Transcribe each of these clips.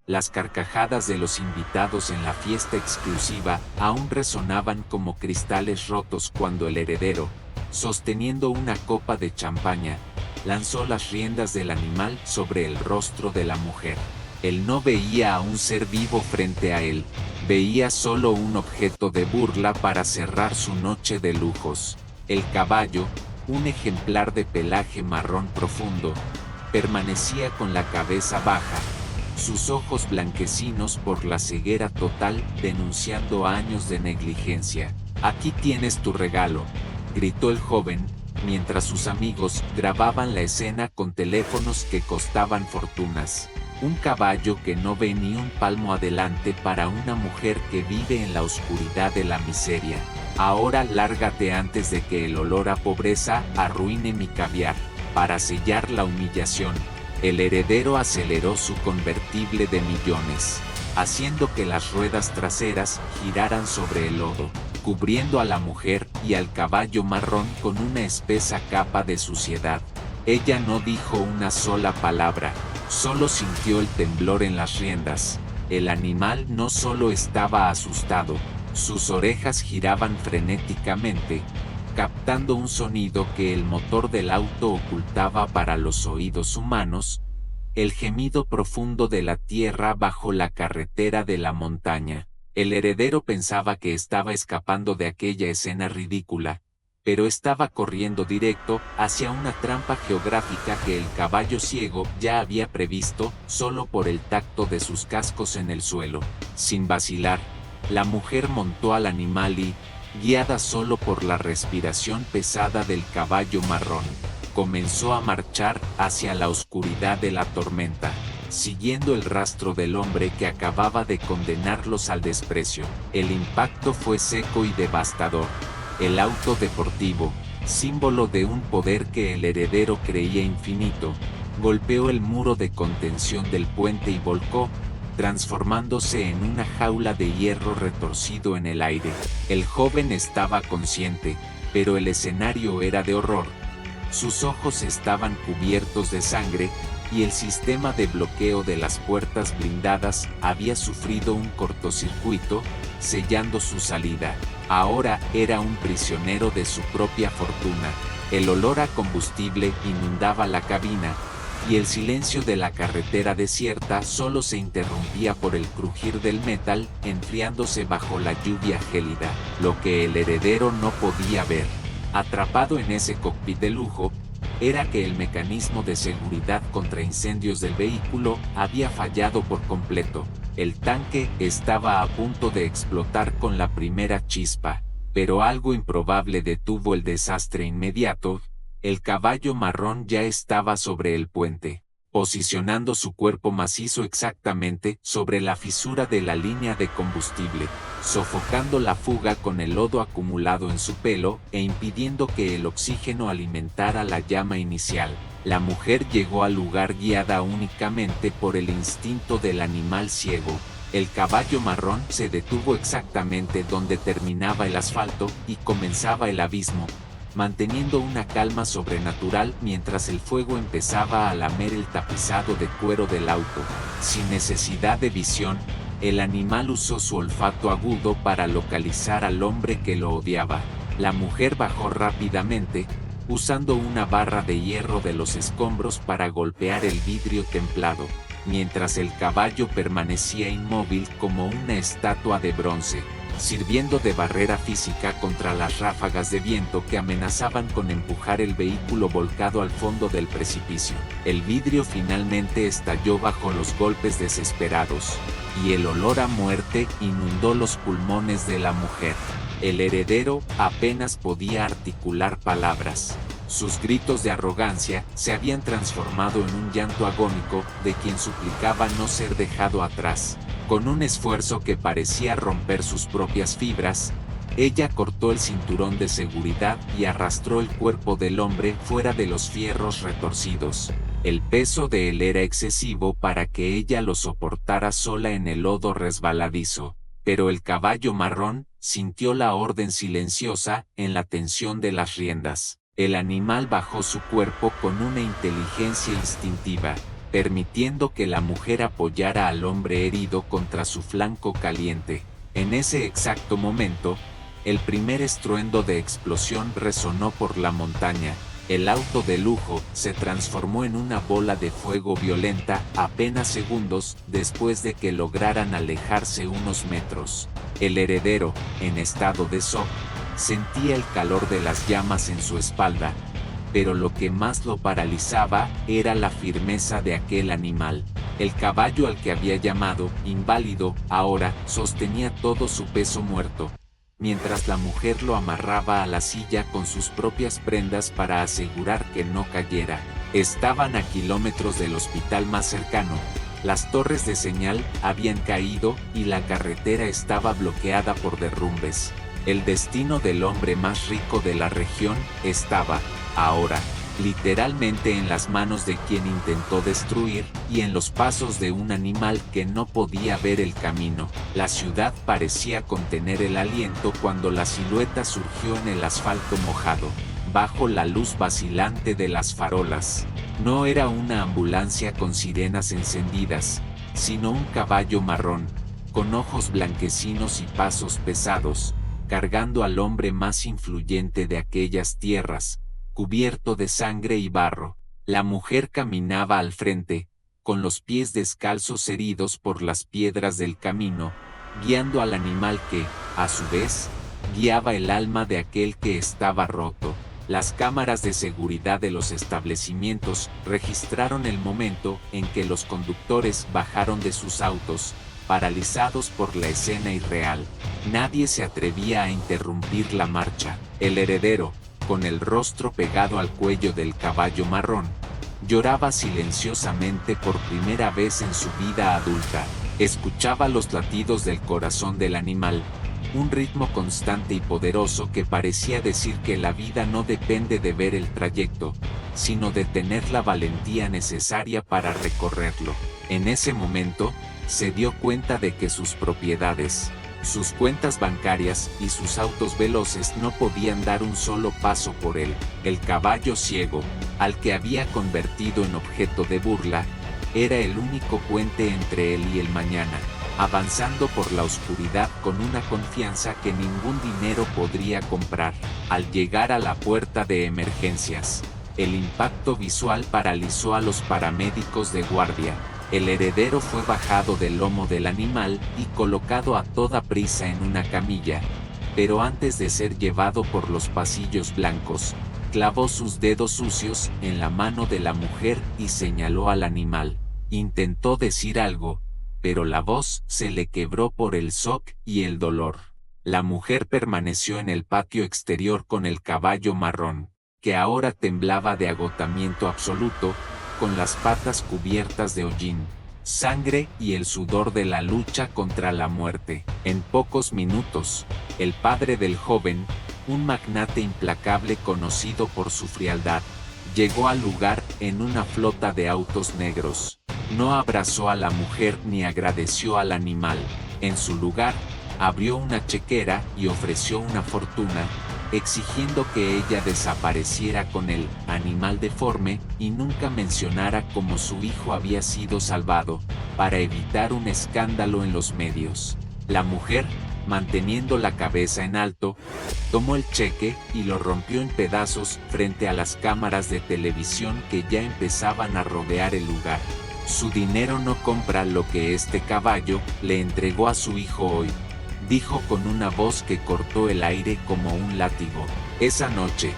Las carcajadas de los invitados en la fiesta exclusiva aún resonaban como cristales rotos cuando el heredero, sosteniendo una copa de champaña, lanzó las riendas del animal sobre el rostro de la mujer. Él no veía a un ser vivo frente a él, veía solo un objeto de burla para cerrar su noche de lujos. El caballo, un ejemplar de pelaje marrón profundo, permanecía con la cabeza baja, sus ojos blanquecinos por la ceguera total denunciando años de negligencia. «Aquí tienes tu regalo», gritó el joven, mientras sus amigos grababan la escena con teléfonos que costaban fortunas. Un caballo que no ve ni un palmo adelante para una mujer que vive en la oscuridad de la miseria. Ahora lárgate antes de que el olor a pobreza arruine mi caviar. Para sellar la humillación, el heredero aceleró su convertible de millones, haciendo que las ruedas traseras giraran sobre el lodo, cubriendo a la mujer y al caballo marrón con una espesa capa de suciedad. Ella no dijo una sola palabra, solo sintió el temblor en las riendas. El animal no solo estaba asustado, sus orejas giraban frenéticamente, captando un sonido que el motor del auto ocultaba para los oídos humanos, el gemido profundo de la tierra bajo la carretera de la montaña. El heredero pensaba que estaba escapando de aquella escena ridícula, pero estaba corriendo directo hacia una trampa geográfica que el caballo ciego ya había previsto solo por el tacto de sus cascos en el suelo. Sin vacilar, la mujer montó al animal y, guiada solo por la respiración pesada del caballo marrón, comenzó a marchar hacia la oscuridad de la tormenta, siguiendo el rastro del hombre que acababa de condenarlos al desprecio. El impacto fue seco y devastador. El auto deportivo, símbolo de un poder que el heredero creía infinito, golpeó el muro de contención del puente y volcó, transformándose en una jaula de hierro retorcido en el aire. El joven estaba consciente, pero el escenario era de horror. Sus ojos estaban cubiertos de sangre, y el sistema de bloqueo de las puertas blindadas había sufrido un cortocircuito, sellando su salida. Ahora era un prisionero de su propia fortuna. El olor a combustible inundaba la cabina, y el silencio de la carretera desierta solo se interrumpía por el crujir del metal enfriándose bajo la lluvia gélida, lo que el heredero no podía ver, atrapado en ese cockpit de lujo, era que el mecanismo de seguridad contra incendios del vehículo había fallado por completo. El tanque estaba a punto de explotar con la primera chispa, pero algo improbable detuvo el desastre inmediato. El caballo marrón ya estaba sobre el puente, posicionando su cuerpo macizo exactamente sobre la fisura de la línea de combustible, sofocando la fuga con el lodo acumulado en su pelo e impidiendo que el oxígeno alimentara la llama inicial. La mujer llegó al lugar guiada únicamente por el instinto del animal ciego. El caballo marrón se detuvo exactamente donde terminaba el asfalto y comenzaba el abismo, manteniendo una calma sobrenatural mientras el fuego empezaba a lamer el tapizado de cuero del auto. Sin necesidad de visión, el animal usó su olfato agudo para localizar al hombre que lo odiaba. La mujer bajó rápidamente, usando una barra de hierro de los escombros para golpear el vidrio templado, mientras el caballo permanecía inmóvil como una estatua de bronce, sirviendo de barrera física contra las ráfagas de viento que amenazaban con empujar el vehículo volcado al fondo del precipicio. El vidrio finalmente estalló bajo los golpes desesperados, y el olor a muerte inundó los pulmones de la mujer. El heredero apenas podía articular palabras. Sus gritos de arrogancia se habían transformado en un llanto agónico de quien suplicaba no ser dejado atrás. Con un esfuerzo que parecía romper sus propias fibras, ella cortó el cinturón de seguridad y arrastró el cuerpo del hombre fuera de los fierros retorcidos. El peso de él era excesivo para que ella lo soportara sola en el lodo resbaladizo, pero el caballo marrón sintió la orden silenciosa en la tensión de las riendas. El animal bajó su cuerpo con una inteligencia instintiva, permitiendo que la mujer apoyara al hombre herido contra su flanco caliente. En ese exacto momento, el primer estruendo de explosión resonó por la montaña. El auto de lujo se transformó en una bola de fuego violenta apenas segundos después de que lograran alejarse unos metros. El heredero, en estado de shock, sentía el calor de las llamas en su espalda, pero lo que más lo paralizaba era la firmeza de aquel animal. El caballo al que había llamado inválido ahora sostenía todo su peso muerto, mientras la mujer lo amarraba a la silla con sus propias prendas para asegurar que no cayera. Estaban a kilómetros del hospital más cercano. Las torres de señal habían caído y la carretera estaba bloqueada por derrumbes. El destino del hombre más rico de la región estaba, ahora, literalmente en las manos de quien intentó destruir, y en los pasos de un animal que no podía ver el camino. La ciudad parecía contener el aliento cuando la silueta surgió en el asfalto mojado, bajo la luz vacilante de las farolas. No era una ambulancia con sirenas encendidas, sino un caballo marrón, con ojos blanquecinos y pasos pesados, cargando al hombre más influyente de aquellas tierras, cubierto de sangre y barro. La mujer caminaba al frente, con los pies descalzos heridos por las piedras del camino, guiando al animal que, a su vez, guiaba el alma de aquel que estaba roto. Las cámaras de seguridad de los establecimientos registraron el momento en que los conductores bajaron de sus autos, paralizados por la escena irreal. Nadie se atrevía a interrumpir la marcha. El heredero, con el rostro pegado al cuello del caballo marrón, lloraba silenciosamente por primera vez en su vida adulta. Escuchaba los latidos del corazón del animal, un ritmo constante y poderoso que parecía decir que la vida no depende de ver el trayecto, sino de tener la valentía necesaria para recorrerlo. En ese momento, se dio cuenta de que sus propiedades, sus cuentas bancarias y sus autos veloces no podían dar un solo paso por él. El caballo ciego, al que había convertido en objeto de burla, era el único puente entre él y el mañana, avanzando por la oscuridad con una confianza que ningún dinero podría comprar. Al llegar a la puerta de emergencias, el impacto visual paralizó a los paramédicos de guardia. El heredero fue bajado del lomo del animal y colocado a toda prisa en una camilla, pero antes de ser llevado por los pasillos blancos, clavó sus dedos sucios en la mano de la mujer y señaló al animal. Intentó decir algo, pero la voz se le quebró por el shock y el dolor. La mujer permaneció en el patio exterior con el caballo marrón, que ahora temblaba de agotamiento absoluto, con las patas cubiertas de hollín, sangre y el sudor de la lucha contra la muerte. En pocos minutos, el padre del joven, un magnate implacable conocido por su frialdad, llegó al lugar en una flota de autos negros. No abrazó a la mujer ni agradeció al animal. En su lugar, abrió una chequera y ofreció una fortuna, exigiendo que ella desapareciera con el animal deforme y nunca mencionara cómo su hijo había sido salvado, para evitar un escándalo en los medios. La mujer, manteniendo la cabeza en alto, tomó el cheque y lo rompió en pedazos frente a las cámaras de televisión que ya empezaban a rodear el lugar. Su dinero no compra lo que este caballo le entregó a su hijo hoy, dijo con una voz que cortó el aire como un látigo. Esa noche,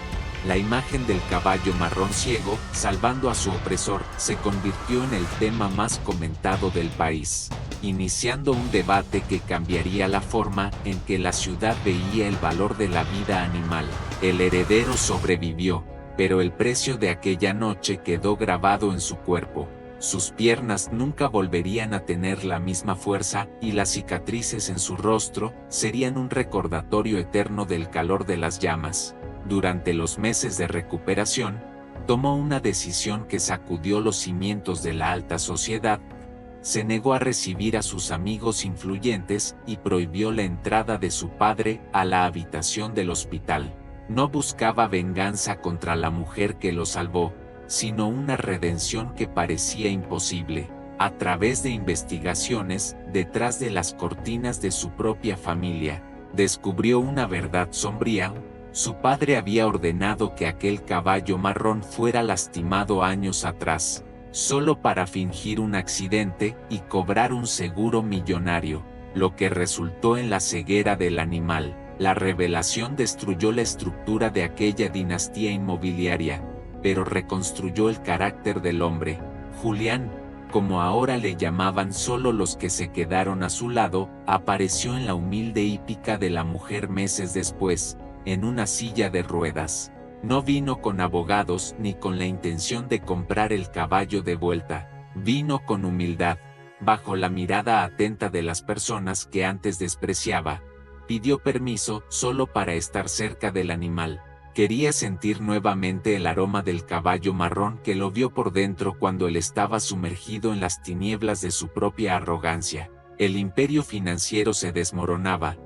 la imagen del caballo marrón ciego, salvando a su opresor, se convirtió en el tema más comentado del país, iniciando un debate que cambiaría la forma en que la ciudad veía el valor de la vida animal. El heredero sobrevivió, pero el precio de aquella noche quedó grabado en su cuerpo. Sus piernas nunca volverían a tener la misma fuerza y las cicatrices en su rostro serían un recordatorio eterno del calor de las llamas. Durante los meses de recuperación, tomó una decisión que sacudió los cimientos de la alta sociedad. Se negó a recibir a sus amigos influyentes y prohibió la entrada de su padre a la habitación del hospital. No buscaba venganza contra la mujer que lo salvó, sino una redención que parecía imposible. A través de investigaciones, detrás de las cortinas de su propia familia, descubrió una verdad sombría. Su padre había ordenado que aquel caballo marrón fuera lastimado años atrás, solo para fingir un accidente y cobrar un seguro millonario, lo que resultó en la ceguera del animal. La revelación destruyó la estructura de aquella dinastía inmobiliaria, pero reconstruyó el carácter del hombre. Julián, como ahora le llamaban solo los que se quedaron a su lado, apareció en la humilde hípica de la mujer meses después, en una silla de ruedas. No vino con abogados ni con la intención de comprar el caballo de vuelta. Vino con humildad, bajo la mirada atenta de las personas que antes despreciaba. Pidió permiso solo para estar cerca del animal. Quería sentir nuevamente el aroma del caballo marrón que lo vio por dentro cuando él estaba sumergido en las tinieblas de su propia arrogancia. El imperio financiero se desmoronaba,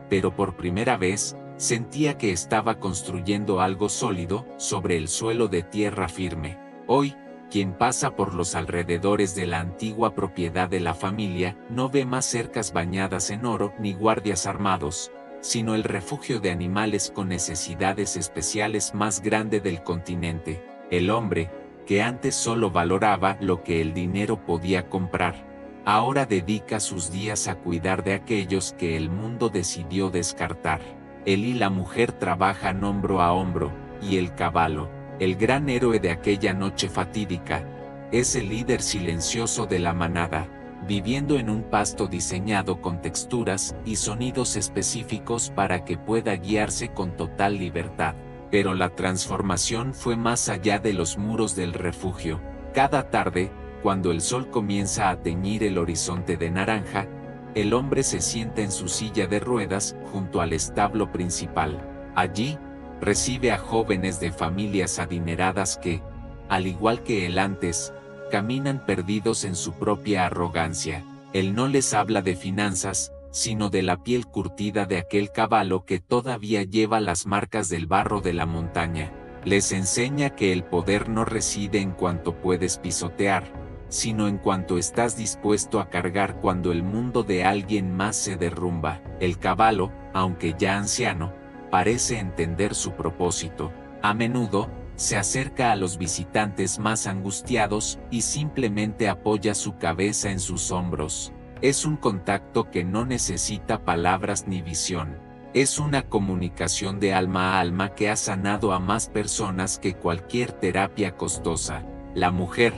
pero por primera vez, sentía que estaba construyendo algo sólido sobre el suelo de tierra firme. Hoy, quien pasa por los alrededores de la antigua propiedad de la familia, no ve más cercas bañadas en oro ni guardias armados, sino el refugio de animales con necesidades especiales más grande del continente. El hombre, que antes solo valoraba lo que el dinero podía comprar, ahora dedica sus días a cuidar de aquellos que el mundo decidió descartar. Él y la mujer trabajan hombro a hombro, y el caballo, el gran héroe de aquella noche fatídica, es el líder silencioso de la manada, viviendo en un pasto diseñado con texturas y sonidos específicos para que pueda guiarse con total libertad. Pero la transformación fue más allá de los muros del refugio. Cada tarde, cuando el sol comienza a teñir el horizonte de naranja, el hombre se sienta en su silla de ruedas junto al establo principal. Allí, recibe a jóvenes de familias adineradas que, al igual que él antes, caminan perdidos en su propia arrogancia. Él no les habla de finanzas, sino de la piel curtida de aquel caballo que todavía lleva las marcas del barro de la montaña. Les enseña que el poder no reside en cuanto puedes pisotear, sino en cuanto estás dispuesto a cargar cuando el mundo de alguien más se derrumba. El caballo, aunque ya anciano, parece entender su propósito. A menudo, se acerca a los visitantes más angustiados y simplemente apoya su cabeza en sus hombros. Es un contacto que no necesita palabras ni visión. Es una comunicación de alma a alma que ha sanado a más personas que cualquier terapia costosa. La mujer,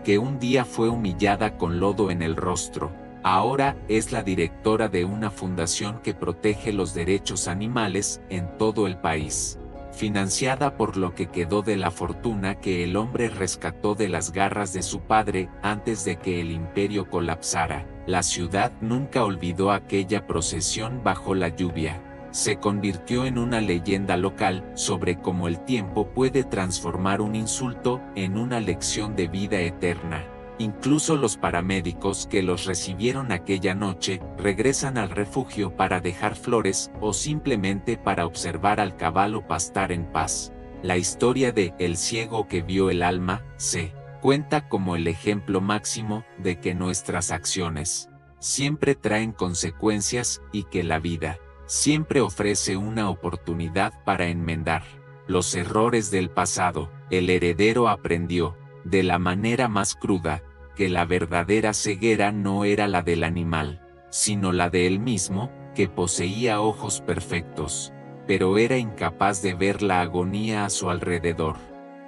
que un día fue humillada con lodo en el rostro, ahora es la directora de una fundación que protege los derechos animales en todo el país. Financiada por lo que quedó de la fortuna que el hombre rescató de las garras de su padre antes de que el imperio colapsara. La ciudad nunca olvidó aquella procesión bajo la lluvia. Se convirtió en una leyenda local sobre cómo el tiempo puede transformar un insulto en una lección de vida eterna. Incluso los paramédicos que los recibieron aquella noche regresan al refugio para dejar flores o simplemente para observar al caballo pastar en paz. La historia de El ciego que vio el alma se cuenta como el ejemplo máximo de que nuestras acciones siempre traen consecuencias y que la vida siempre ofrece una oportunidad para enmendar los errores del pasado. El heredero aprendió, de la manera más cruda, que la verdadera ceguera no era la del animal, sino la de él mismo, que poseía ojos perfectos, pero era incapaz de ver la agonía a su alrededor.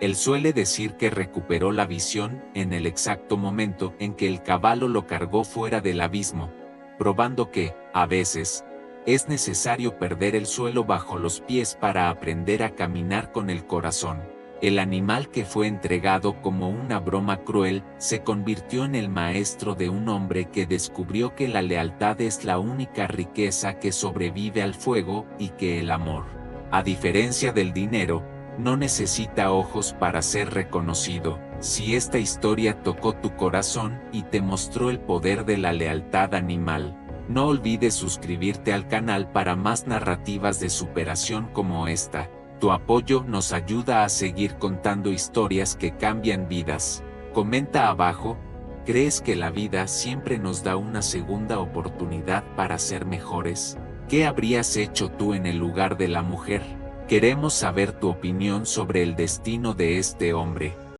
Él suele decir que recuperó la visión en el exacto momento en que el caballo lo cargó fuera del abismo, probando que, a veces, es necesario perder el suelo bajo los pies para aprender a caminar con el corazón. El animal que fue entregado como una broma cruel se convirtió en el maestro de un hombre que descubrió que la lealtad es la única riqueza que sobrevive al fuego y que el amor, a diferencia del dinero, no necesita ojos para ser reconocido. Si esta historia tocó tu corazón y te mostró el poder de la lealtad animal, no olvides suscribirte al canal para más narrativas de superación como esta. Tu apoyo nos ayuda a seguir contando historias que cambian vidas. Comenta abajo, ¿crees que la vida siempre nos da una segunda oportunidad para ser mejores? ¿Qué habrías hecho tú en el lugar de la mujer? Queremos saber tu opinión sobre el destino de este hombre.